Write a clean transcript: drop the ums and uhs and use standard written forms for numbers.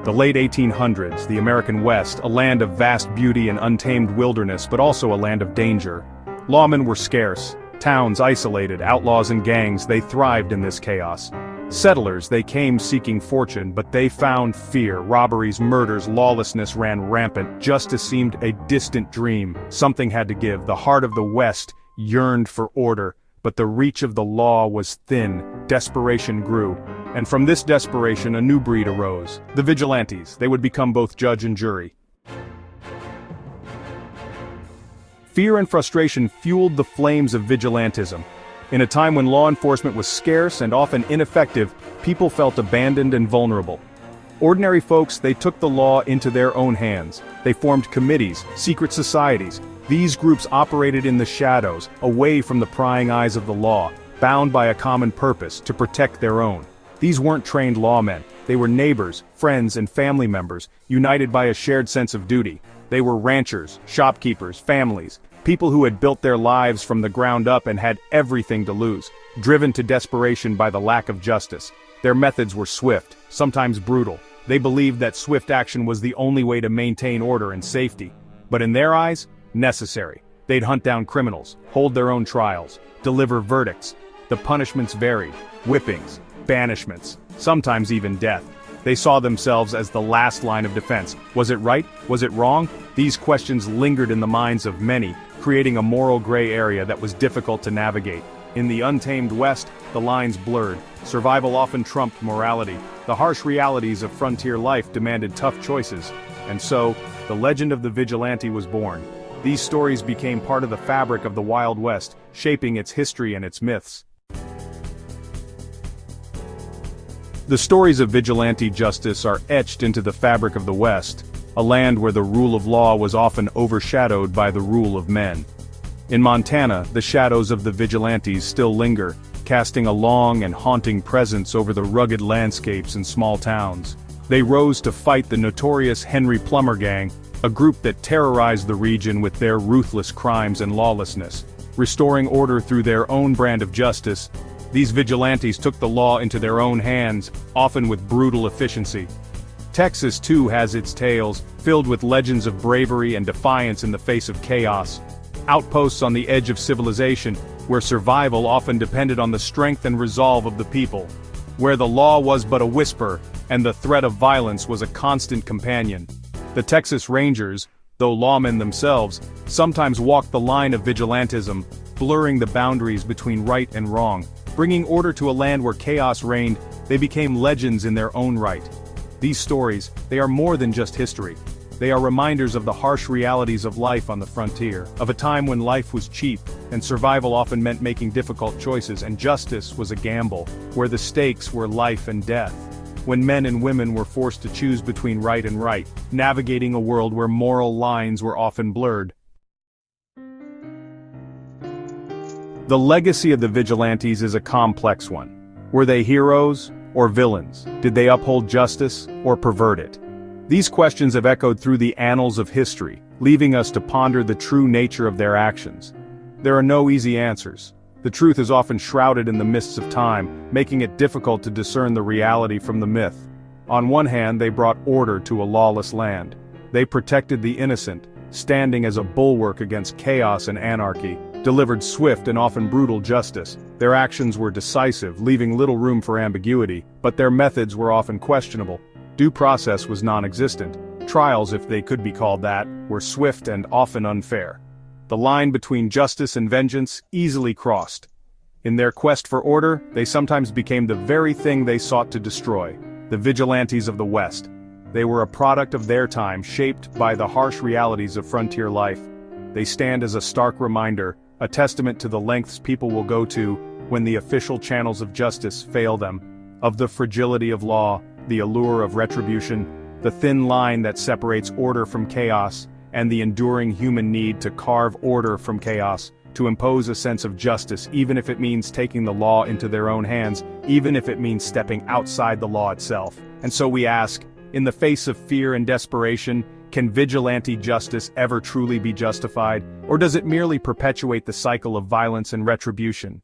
The late 1800s, the American West, a land of vast beauty and untamed wilderness, but also a land of danger. Lawmen were scarce, towns isolated, outlaws and gangs, they thrived in this chaos. Settlers, they came seeking fortune, but they found fear, robberies, murders, lawlessness ran rampant, justice seemed a distant dream. Something had to give, the heart of the West yearned for order, but the reach of the law was thin, desperation grew. And from this desperation a new breed arose, the Vigilantes. They would become both judge and jury. Fear and frustration fueled the flames of vigilantism. In a time when law enforcement was scarce and often ineffective, people felt abandoned and vulnerable. Ordinary folks, they took the law into their own hands. They formed committees, secret societies. These groups operated in the shadows, away from the prying eyes of the law, bound by a common purpose, to protect their own. These weren't trained lawmen. They were neighbors, friends, and family members, united by a shared sense of duty. They were ranchers, shopkeepers, families, people who had built their lives from the ground up and had everything to lose, driven to desperation by the lack of justice. Their methods were swift, sometimes brutal. They believed that swift action was the only way to maintain order and safety. But in their eyes, necessary. They'd hunt down criminals, hold their own trials, deliver verdicts. The punishments varied: whippings, banishments, sometimes even death. They saw themselves as the last line of defense. Was it right? Was it wrong? These questions lingered in the minds of many, creating a moral gray area that was difficult to navigate. In the untamed West, the lines blurred. Survival often trumped morality. The harsh realities of frontier life demanded tough choices. And so, the legend of the vigilante was born. These stories became part of the fabric of the Wild West, shaping its history and its myths. The stories of vigilante justice are etched into the fabric of the West, a land where the rule of law was often overshadowed by the rule of men. In Montana, the shadows of the vigilantes still linger, casting a long and haunting presence over the rugged landscapes and small towns. They rose to fight the notorious Henry Plummer Gang, a group that terrorized the region with their ruthless crimes and lawlessness. Restoring order through their own brand of justice, these vigilantes took the law into their own hands, often with brutal efficiency. Texas too has its tales, filled with legends of bravery and defiance in the face of chaos. Outposts on the edge of civilization, where survival often depended on the strength and resolve of the people. Where the law was but a whisper, and the threat of violence was a constant companion. The Texas Rangers, though lawmen themselves, sometimes walked the line of vigilantism, blurring the boundaries between right and wrong. Bringing order to a land where chaos reigned, they became legends in their own right. These stories, they are more than just history. They are reminders of the harsh realities of life on the frontier, of a time when life was cheap, and survival often meant making difficult choices, and justice was a gamble, where the stakes were life and death. When men and women were forced to choose between right and right, navigating a world where moral lines were often blurred. The legacy of the vigilantes is a complex one. Were they heroes or villains? Did they uphold justice or pervert it? These questions have echoed through the annals of history, leaving us to ponder the true nature of their actions. There are no easy answers. The truth is often shrouded in the mists of time, making it difficult to discern the reality from the myth. On one hand, they brought order to a lawless land. They protected the innocent, standing as a bulwark against chaos and anarchy, delivered swift and often brutal justice. Their actions were decisive, leaving little room for ambiguity, but their methods were often questionable. Due process was non-existent. Trials, if they could be called that, were swift and often unfair. The line between justice and vengeance easily crossed. In their quest for order, they sometimes became the very thing they sought to destroy, the vigilantes of the West. They were a product of their time, shaped by the harsh realities of frontier life. They stand as a stark reminder, a testament to the lengths people will go to when the official channels of justice fail them, of the fragility of law, the allure of retribution, the thin line that separates order from chaos, and the enduring human need to carve order from chaos, to impose a sense of justice even if it means taking the law into their own hands, even if it means stepping outside the law itself. And so we ask, in the face of fear and desperation, can vigilante justice ever truly be justified, or does it merely perpetuate the cycle of violence and retribution?